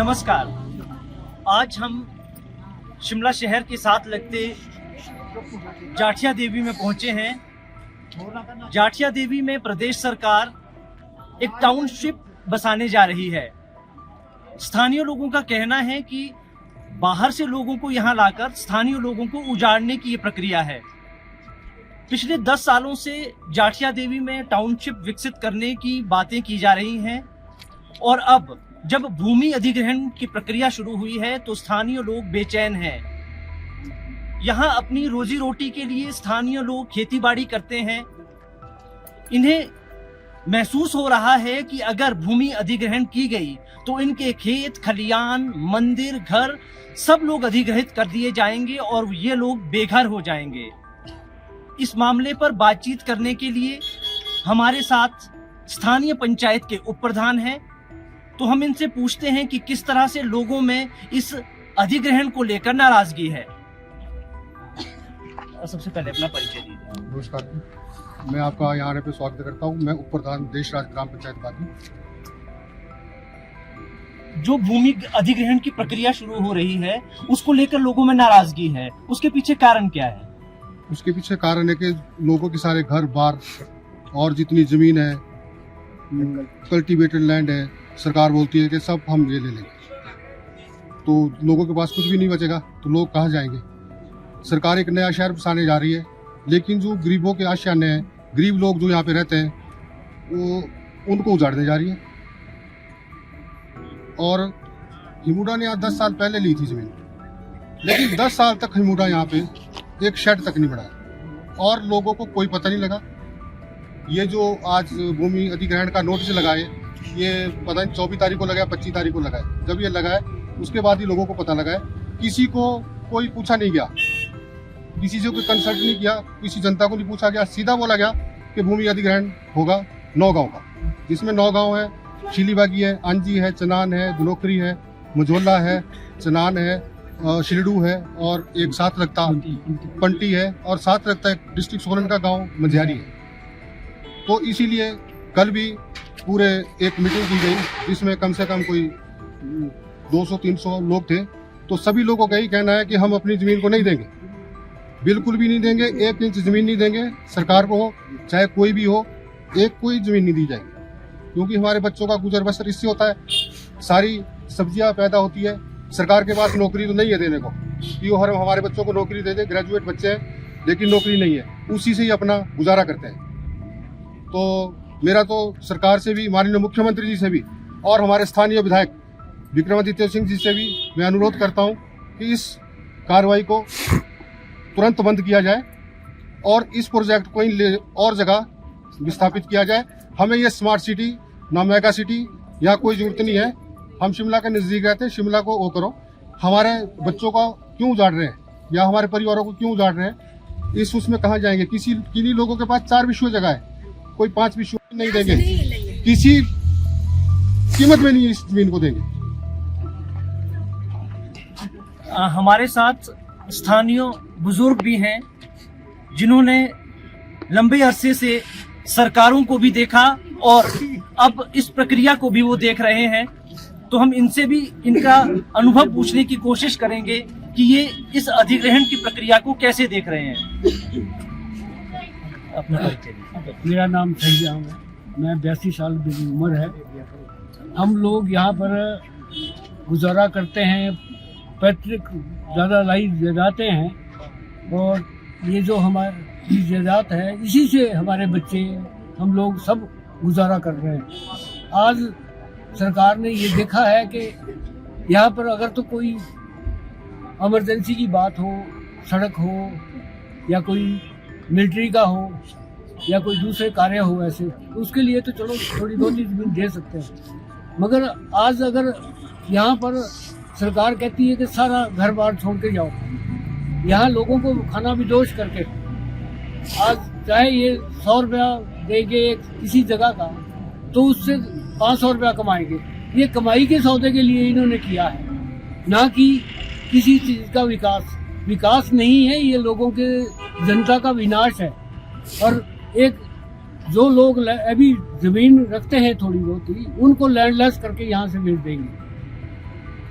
नमस्कार। आज हम शिमला शहर के साथ लगते जाठिया देवी में पहुंचे हैं। जाठिया देवी में प्रदेश सरकार एक टाउनशिप बसाने जा रही है। स्थानीय लोगों का कहना है कि बाहर से लोगों को यहां लाकर स्थानीय लोगों को उजाड़ने की ये प्रक्रिया है। पिछले 10 सालों से जाठिया देवी में टाउनशिप विकसित करने की बातें की जा रही हैं और अब जब भूमि अधिग्रहण की प्रक्रिया शुरू हुई है तो स्थानीय लोग बेचैन हैं। यहाँ अपनी रोजी रोटी के लिए स्थानीय लोग खेतीबाड़ी करते हैं। इन्हें महसूस हो रहा है कि अगर भूमि अधिग्रहण की गई तो इनके खेत, खलियान, मंदिर, घर सब लोग अधिग्रहित कर दिए जाएंगे और ये लोग बेघर हो जाएंगे। इस मामले पर बातचीत करने के लिए हमारे साथ स्थानीय पंचायत के उप प्रधान हैं, तो हम इनसे पूछते हैं कि किस तरह से लोगों में इस अधिग्रहण को लेकर नाराजगी है। सबसे पहले अपना परिचय दीजिए। नमस्कार, मैं आपका यहाँ पे स्वागत करता हूँ। मैं उप प्रधान देशराज ग्राम पंचायत बागी। जो भूमि अधिग्रहण की प्रक्रिया शुरू हो रही है उसको लेकर लोगों में नाराजगी है, उसके पीछे कारण क्या है? उसके पीछे कारण है कि लोगों के सारे घर बार और जितनी जमीन है, कल्टीवेटेड लैंड है, सरकार बोलती है कि सब हम ये ले लेंगे, तो लोगों के पास कुछ भी नहीं बचेगा, तो लोग कहाँ जाएंगे। सरकार एक नया शहर बसाने जा रही है, लेकिन जो गरीबों के आशियाने हैं, गरीब लोग जो यहाँ पे रहते हैं, वो उनको उजाड़ने जा रही है। और हिमुडा ने यहाँ 10 साल पहले ली थी जमीन, लेकिन 10 साल तक हिमुडा यहाँ पे एक शेड तक नहीं बढ़ाया और लोगों को कोई पता नहीं लगा। ये जो आज भूमि अधिग्रहण का नोटिस लगाए, ये पता नहीं 24 तारीख को लगाया, 25 तारीख को लगाए। जब ये लगाए उसके बाद ही लोगों को पता लगा है। किसी को कोई पूछा नहीं गया, किसी से कोई कंसल्ट नहीं किया, किसी जनता को नहीं पूछा गया। सीधा बोला गया कि भूमि अधिग्रहण होगा 9 गाँव का, जिसमें 9 गाँव है, शिलीबागी है, आंजी है, चनान है, धनोखरी है, मझोला है, चनान है, शिलडू है और एक साथ लगता पंटी है और साथ लगता है डिस्ट्रिक्ट सोलन का गांव मझियारी है। तो इसीलिए कल भी पूरे एक मीटिंग की गई जिसमें कम से कम कोई 200-300 लोग थे। तो सभी लोगों का यही कहना है कि हम अपनी ज़मीन को नहीं देंगे, बिल्कुल भी नहीं देंगे। 1 इंच ज़मीन नहीं देंगे, सरकार को हो चाहे कोई भी हो, एक कोई ज़मीन नहीं दी जाएगी, क्योंकि हमारे बच्चों का गुजर बसर इससे होता है। सारी सब्जियां पैदा होती है, सरकार के पास नौकरी तो नहीं है देने को कि वो हमारे बच्चों को नौकरी दे दे। ग्रेजुएट बच्चे हैं लेकिन नौकरी नहीं है, उसी से ही अपना गुजारा करते हैं। तो मेरा तो सरकार से भी, माननीय मुख्यमंत्री जी से भी और हमारे स्थानीय विधायक विक्रमादित्य सिंह जी से भी मैं अनुरोध करता हूं कि इस कार्रवाई को तुरंत बंद किया जाए और इस प्रोजेक्ट को और जगह विस्थापित किया जाए। हमें ये स्मार्ट सिटी ना मेगा सिटी यहाँ कोई जरूरत नहीं है। हम शिमला के नज़दीक रहते हैं, शिमला को वो करो। हमारे बच्चों का क्यों उजाड़ रहे हैं या हमारे परिवारों को क्यों उजाड़ रहे हैं? इस उसमें कहाँ जाएंगे? किन्हीं लोगों के पास 4 विश्व जगह है, कोई 5 विश्व नहीं देंगे, किसी कीमत में नहीं इस जमीन को देंगे। हमारे साथ स्थानीय बुजुर्ग भी हैं जिन्होंने लंबे अरसे से सरकारों को भी देखा और अब इस प्रक्रिया को भी वो देख रहे हैं। तो हम इनसे भी इनका अनुभव पूछने की कोशिश करेंगे कि ये इस अधिग्रहण की प्रक्रिया को कैसे देख रहे हैं। अपना परिचय। मेरा नाम सहीजाम है, मैं 82 साल मेरी उम्र है। हम लोग यहाँ पर गुजारा करते हैं, पैतृक ज़्यादा लाइफ जगाते हैं और ये जो हमारी जायदाद है इसी से हमारे बच्चे, हम लोग सब गुजारा कर रहे हैं। आज सरकार ने ये देखा है कि यहाँ पर अगर तो कोई इमरजेंसी की बात हो, सड़क हो या कोई मिलिट्री का हो या कोई दूसरे कार्य हो, ऐसे उसके लिए तो चलो थोड़ी बहुत ही जमीन दे सकते हैं। मगर आज अगर यहाँ पर सरकार कहती है कि सारा घर बार छोड़ के जाओ, यहाँ लोगों को खाना भी दोष करके, आज चाहे ये 100 रुपया देंगे किसी जगह का तो उससे 500 रुपया कमाएंगे। ये कमाई के सौदे के लिए इन्होंने किया है, ना कि किसी चीज़ का विकास नहीं है। ये लोगों के जनता का विनाश है। और एक जो लोग अभी जमीन रखते हैं थोड़ी बहुत ही, उनको लैंडलेस करके यहाँ से भेज देंगे।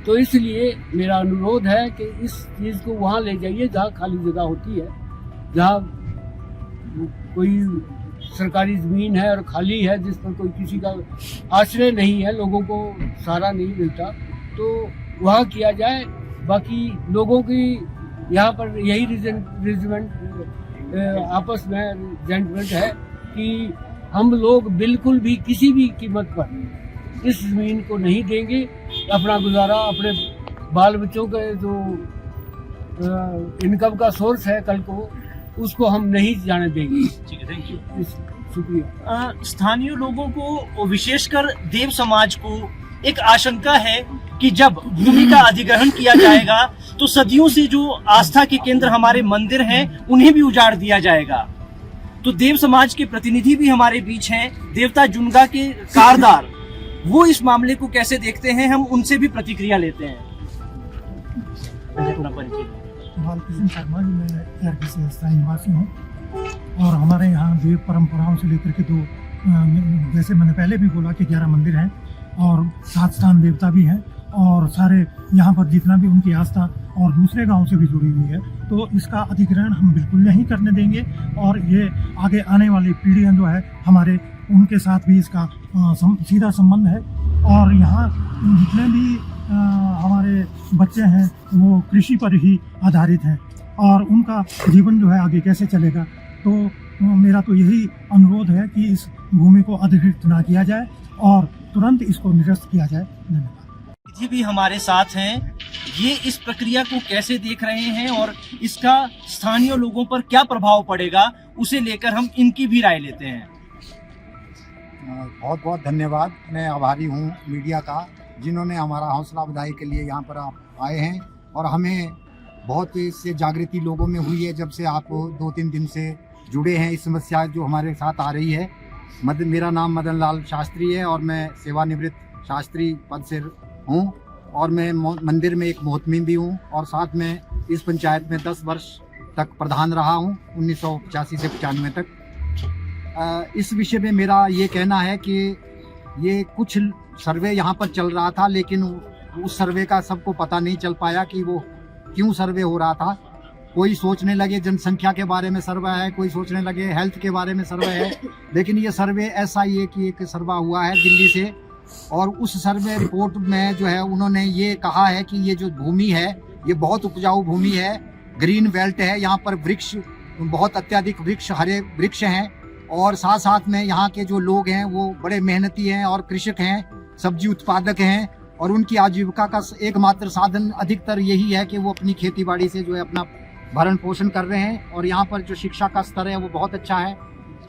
तो इसलिए मेरा अनुरोध है कि इस चीज़ को वहाँ ले जाइए जहाँ खाली जगह होती है, जहाँ कोई सरकारी ज़मीन है और खाली है, जिस पर कोई किसी का आश्रय नहीं है, लोगों को सहारा नहीं मिलता, तो वहाँ किया जाए। बाकी लोगों की यहाँ पर यही रिजमेंट आपस में जेंटलमेंट है कि हम लोग बिल्कुल भी किसी भी कीमत पर इस ज़मीन को नहीं देंगे। अपना गुजारा, अपने बाल बच्चों के जो इनकम का सोर्स है कल को, उसको हम नहीं जाने देंगे। ठीक है, थैंक यू। शुक्रिया। स्थानीय लोगों को, विशेषकर देव समाज को एक आशंका है कि जब भूमि का अधिग्रहण किया जाएगा तो सदियों से जो आस्था के केंद्र हमारे मंदिर हैं उन्हें भी उजाड़ दिया जाएगा। तो देव समाज के प्रतिनिधि भी हमारे बीच हैं, देवता जुनगा के कारदार, वो इस मामले को कैसे देखते हैं, हम उनसे भी प्रतिक्रिया लेते हैं। अपना परिचय। बालकृष्ण शर्मा जी, मैं एआरपी से स्थायी निवासी हूँ और हमारे यहाँ देव परंपराओं से लेकर के जैसे मैंने पहले भी बोला कि 11 मंदिर हैं और 7 स्थान देवता भी हैं और सारे यहाँ पर जितना भी उनकी आस्था और दूसरे गांव से भी जुड़ी हुई है, तो इसका अधिग्रहण हम बिल्कुल नहीं करने देंगे। और ये आगे आने वाली पीढ़ियाँ जो है हमारे, उनके साथ भी इसका सीधा संबंध है। और यहाँ जितने भी हमारे बच्चे हैं वो कृषि पर ही आधारित हैं और उनका जीवन जो है आगे कैसे चलेगा। तो मेरा तो यही अनुरोध है कि इस भूमि को अधिकृत ना किया जाए और तुरंत इसको निरस्त किया जाए। धन्यवाद। जी भी हमारे साथ हैं, ये इस प्रक्रिया को कैसे देख रहे हैं और इसका स्थानीय लोगों पर क्या प्रभाव पड़ेगा, उसे लेकर हम इनकी भी राय लेते हैं। बहुत बहुत धन्यवाद। मैं आभारी हूँ मीडिया का, जिन्होंने हमारा हौसला अफजाई के लिए यहाँ पर आप आए हैं। और हमें बहुत इससे जागृति लोगों में हुई है जब से आप 2-3 दिन से जुड़े हैं। इस समस्या जो हमारे साथ आ रही है, मेरा नाम मदन लाल शास्त्री है और मैं सेवानिवृत्त शास्त्री पद से हूँ और मैं मंदिर में एक मोहतमीम भी हूँ और साथ में इस पंचायत में 10 वर्ष तक प्रधान रहा हूँ, 1985 से 95 तक। इस विषय में मेरा ये कहना है कि ये कुछ सर्वे यहाँ पर चल रहा था, लेकिन उस सर्वे का सबको पता नहीं चल पाया कि वो क्यों सर्वे हो रहा था। कोई सोचने लगे जनसंख्या के बारे में सर्वे है, कोई सोचने लगे हेल्थ के बारे में सर्वे है, लेकिन ये सर्वे ऐसा ही है कि एक सर्वे हुआ है दिल्ली से और उस सर्वे रिपोर्ट में जो है उन्होंने ये कहा है कि ये जो भूमि है ये बहुत उपजाऊ भूमि है, ग्रीन बेल्ट है, यहाँ पर वृक्ष बहुत अत्यधिक वृक्ष, हरे वृक्ष हैं और साथ साथ में यहाँ के जो लोग हैं वो बड़े मेहनती हैं और कृषक हैं, सब्जी उत्पादक हैं और उनकी आजीविका का एकमात्र साधन अधिकतर यही है कि वो अपनी खेती बाड़ी से जो है अपना भरण पोषण कर रहे हैं। और यहाँ पर जो शिक्षा का स्तर है वो बहुत अच्छा है,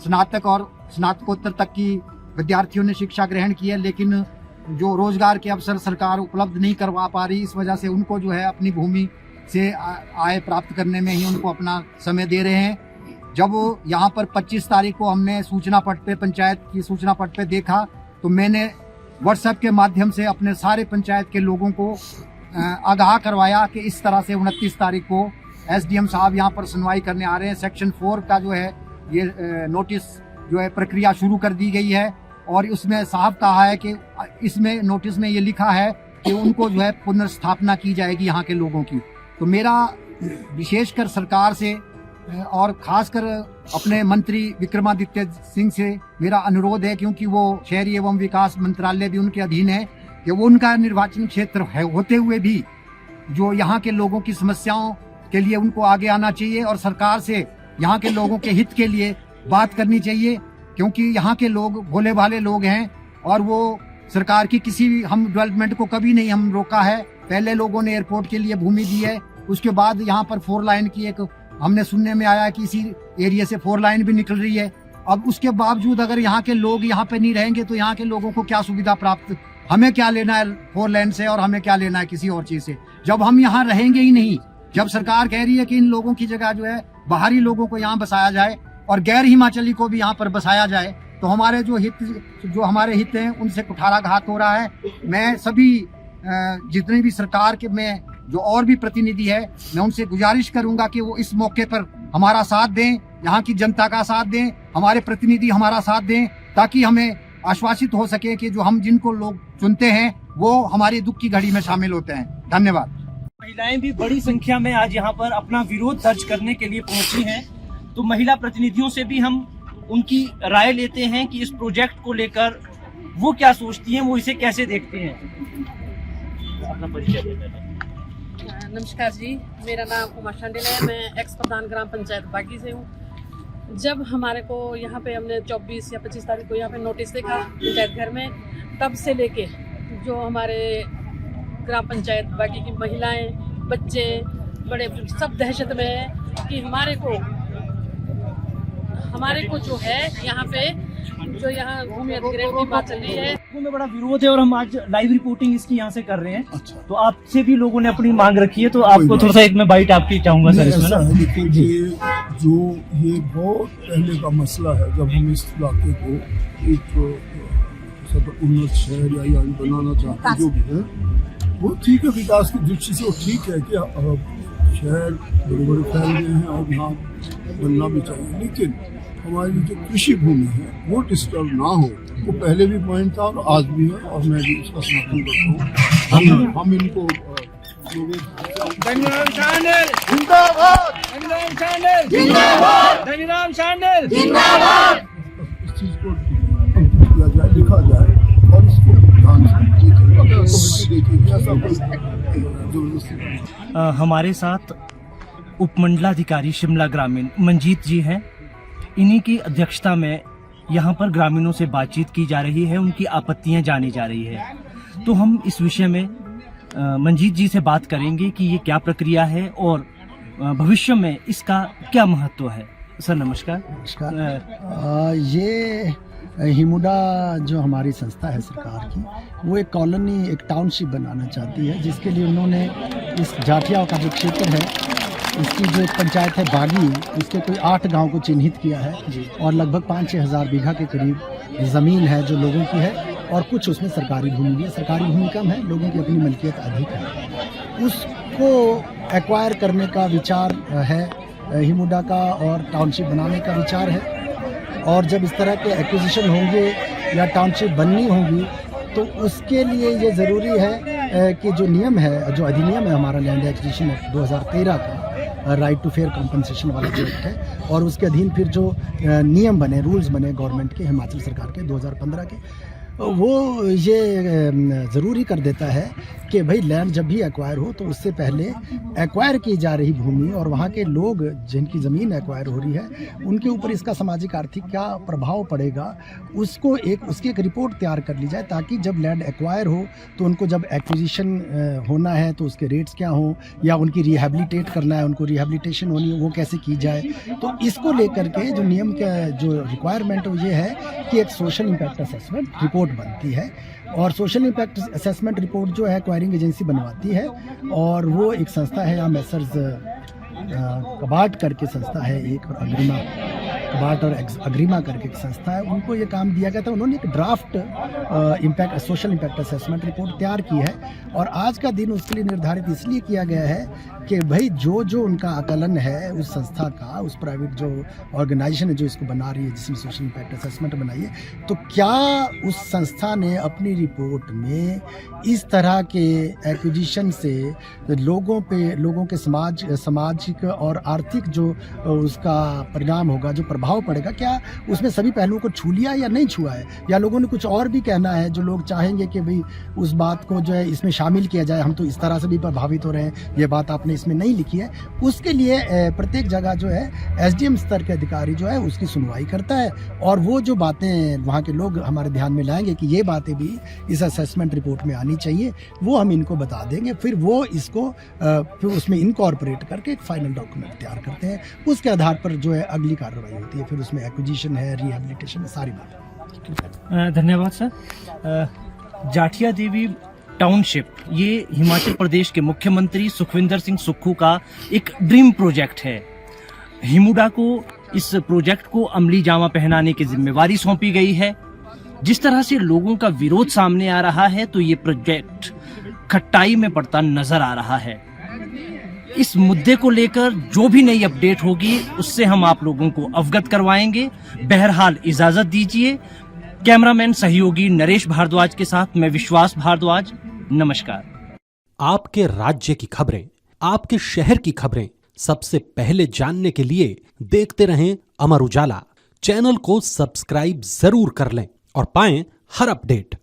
स्नातक और स्नातकोत्तर तक की विद्यार्थियों ने शिक्षा ग्रहण की है, लेकिन जो रोजगार के अवसर सरकार उपलब्ध नहीं करवा पा रही, इस वजह से उनको जो है अपनी भूमि से आय प्राप्त करने में ही उनको अपना समय दे रहे हैं। जब यहाँ पर 25 तारीख को हमने सूचना पट पे, पंचायत की सूचना पट पे देखा, तो मैंने व्हाट्सएप के माध्यम से अपने सारे पंचायत के लोगों को आगाह करवाया कि इस तरह से 29 तारीख को एसडीएम साहब यहाँ पर सुनवाई करने आ रहे हैं। सेक्शन 4 का जो है ये नोटिस जो है प्रक्रिया शुरू कर दी गई है और उसमें साहब कहा है कि इसमें नोटिस में ये लिखा है कि उनको जो है पुनर्स्थापना की जाएगी यहाँ के लोगों की। तो मेरा विशेषकर सरकार से और खासकर अपने मंत्री विक्रमादित्य सिंह से मेरा अनुरोध है, क्योंकि वो शहरी एवं विकास मंत्रालय भी उनके अधीन है, कि वो उनका निर्वाचन क्षेत्र है होते हुए भी जो यहाँ के लोगों की समस्याओं के लिए उनको आगे आना चाहिए और सरकार से यहाँ के लोगों के हित के लिए बात करनी चाहिए, क्योंकि यहाँ के लोग भोले भाले लोग हैं और वो सरकार की किसी भी हम डेवलपमेंट को कभी नहीं हम रोका है। पहले लोगों ने एयरपोर्ट के लिए भूमि दी है, उसके बाद यहाँ पर 4 लाइन की एक हमने सुनने में आया कि इसी एरिया से 4 लाइन भी निकल रही है। अब उसके बावजूद अगर यहाँ के लोग यहाँ पे नहीं रहेंगे तो यहाँ के लोगों को क्या सुविधा प्राप्त, हमें क्या लेना है 4 लाइन से और हमें क्या लेना है किसी और चीज से, जब हम यहाँ रहेंगे ही नहीं। जब सरकार कह रही है कि इन लोगों की जगह जो है बाहरी लोगों को यहाँ बसाया जाए और गैर हिमाचली को भी यहाँ पर बसाया जाए, तो हमारे जो हमारे हित हैं उनसे कुठाराघात हो रहा है। मैं सभी जितने भी सरकार के में जो और भी प्रतिनिधि है, मैं उनसे गुजारिश करूंगा कि वो इस मौके पर हमारा साथ दें, यहाँ की जनता का साथ दें, हमारे प्रतिनिधि हमारा साथ दें, ताकि हमें आश्वासित हो सके कि जो हम जिनको लोग चुनते हैं वो हमारी दुख की घड़ी में शामिल होते हैं। धन्यवाद। महिलाएं भी बड़ी संख्या में आज यहाँ पर अपना विरोध दर्ज करने के लिए पहुंची हैं। तो महिला प्रतिनिधियों से भी हम उनकी राय लेते हैं कि इस प्रोजेक्ट को लेकर वो क्या सोचती हैं, वो इसे कैसे देखते हैं। अपना परिचय दें। नमस्कार जी, मेरा नाम उमा शांडिल है। मैं एक्स प्रधान ग्राम पंचायत बागी से हूँ। जब हमारे को यहाँ पे हमने 24 या 25 तारीख को यहाँ पे नोटिस देखा पंचायत घर में, तब से लेके जो हमारे ग्राम पंचायत बाकी की महिलाएं, बच्चे, बड़े सब दहशत में है कि हमारे को जो है यहाँ पे जो यहाँ भूमि अधिग्रहण की बात चल रही है में बड़ा विरोध है और हम आज लाइव रिपोर्टिंग इसकी यहाँ से कर रहे हैं। तो आपसे भी लोगों ने अपनी मांग रखी है, तो आपको थोड़ा सा एक मैं बाइट आपकी चाहूंगा सर इसमें ना। देखिए ये बहुत पहले का मसला है। जब हम इस इलाके को एक उन्नत शहर या बनाना चाहते जो भी है, वो ठीक है, विकास की दृष्टि से वो ठीक है कि शहर बड़े बड़े फैल गए हैं और यहाँ बनना भी चाहिए, लेकिन हमारी जो कृषि भूमि है वो डिस्टर्ब ना हो, वो पहले भी पॉइंट था और आज भी है, और मैं भी उसका समर्थन करता हूँ। हम इनको इस चीज को किया जाए, लिखा जाए और इसको ध्यान से देखिए ऐसा कोई जबरदस्ती। हमारे साथ उपमंडलाधिकारी शिमला ग्रामीण मंजीत जी हैं। इन्हीं की अध्यक्षता में यहाँ पर ग्रामीणों से बातचीत की जा रही है, उनकी आपत्तियां जानी जा रही है। तो हम इस विषय में मंजीत जी से बात करेंगे कि ये क्या प्रक्रिया है और भविष्य में इसका क्या महत्व है। सर नमस्कार। नमस्कार। ये हिमुडा जो हमारी संस्था है सरकार की, वो एक कॉलोनी, एक टाउनशिप बनाना चाहती है, जिसके लिए उन्होंने इस जाठिया का जो क्षेत्र है, इसकी जो एक पंचायत है बागी, उसके कोई 8 गांव को चिन्हित किया है और लगभग 5-6 हज़ार बीघा के करीब ज़मीन है जो लोगों की है, और कुछ उसमें सरकारी भूमि भी है। सरकारी भूमि कम है, लोगों की अपनी मलकियत अधिक है। उसको एक्वायर करने का विचार है हिमुडा का, और टाउनशिप बनाने का विचार है। और जब इस तरह के एक्विजिशन होंगे या टाउनशिप बननी होगी, तो उसके लिए ये ज़रूरी है कि जो नियम है, जो अधिनियम है हमारा लैंड एक्विजिशन एक्ट 2013 का, राइट टू फेयर कॉम्पनसेशन वाला जो एक्ट है, और उसके अधीन फिर जो नियम बने, रूल्स बने गवर्नमेंट के, हिमाचल सरकार के 2015 के, वो ये ज़रूरी कर देता है कि भाई लैंड जब भी एक्वायर हो तो उससे पहले एक्वायर की जा रही भूमि और वहाँ के लोग जिनकी ज़मीन एक्वायर हो रही है, उनके ऊपर इसका सामाजिक आर्थिक क्या प्रभाव पड़ेगा, उसकी एक रिपोर्ट तैयार कर ली जाए, ताकि जब लैंड एक्वायर हो तो उनको जब एक्विजिशन होना है तो उसके रेट्स क्या हों, या उनकी रिहेबिलिटेट करना है, उनको रिहेबिलिटेशन होनी है, वो कैसे की जाए। तो इसको लेकर के जो नियम का जो रिक्वायरमेंट वो ये है कि एक सोशल इम्पैक्ट असेसमेंट रिपोर्ट बनती है, और सोशल इम्पैक्ट असेसमेंट रिपोर्ट जो है एक्वायरिंग एजेंसी बनवाती है, और वो एक संस्था है, यहाँ मैसर्स कबाट करके संस्था है एक, और अग्रिमा कबाट और अग्रिमा करके एक संस्था है, उनको ये काम दिया गया था। उन्होंने एक draft social impact assessment report तैयार की है, और आज का दिन उसके लिए निर्धारित इसलिए किया गया है कि भाई जो उनका आकलन है उस संस्था का, उस प्राइवेट जो ऑर्गेनाइजेशन है जो इसको बना रही है, जिसमें सोशल इम्पैक्ट असेसमेंट बनाई है, तो क्या उस संस्था ने अपनी रिपोर्ट में इस तरह के एक्विजिशन से लोगों के सामाजिक और आर्थिक जो उसका परिणाम होगा, जो प्रभाव पड़ेगा, क्या उसमें सभी पहलुओं को छू लिया या नहीं छुआ है, या लोगों ने कुछ और भी कहना है जो लोग चाहेंगे कि भाई उस बात को जो है इसमें शामिल किया जाए, हम तो इस तरह से भी प्रभावित हो रहे हैं, ये बात आपने इसमें नहीं लिखी है। उसके लिए प्रत्येक जगह जो है एसडीएम स्तर के अधिकारी जो है उसकी सुनवाई करता है, और वो जो बातें वहाँ के लोग हमारे ध्यान में लाएंगे कि ये बातें भी इस असेसमेंट रिपोर्ट में आनी चाहिए, वो हम इनको बता देंगे। फिर वो इसको फिर उसमें इनकॉर्पोरेट करके एक फाइनल डॉक्यूमेंट तैयार करते हैं, उसके आधार पर जो है अगली कार्रवाई होती है, फिर उसमें एक्विजिशन है, रिहेबिलिटेशन है, सारी बातें। धन्यवाद सर। जाठिया देवी टाउनशिप ये हिमाचल प्रदेश के मुख्यमंत्री सुखविंदर सिंह सुक्खू का एक ड्रीम प्रोजेक्ट है। हिमुडा को इस प्रोजेक्ट को अमली जामा पहनाने की जिम्मेवारी सौंपी गई है। जिस तरह से लोगों का विरोध सामने आ रहा है, तो ये प्रोजेक्ट खट्टाई में पड़ता नजर आ रहा है। इस मुद्दे को लेकर जो भी नई अपडेट होगी उससे हम आप लोगों को अवगत करवाएंगे। बहरहाल इजाजत दीजिए, कैमरामैन सहयोगी नरेश भारद्वाज के साथ मैं विश्वास भारद्वाज। नमस्कार। आपके राज्य की खबरें, आपके शहर की खबरें सबसे पहले जानने के लिए देखते रहें अमर उजाला। चैनल को सब्सक्राइब जरूर कर लें और पाएं हर अपडेट।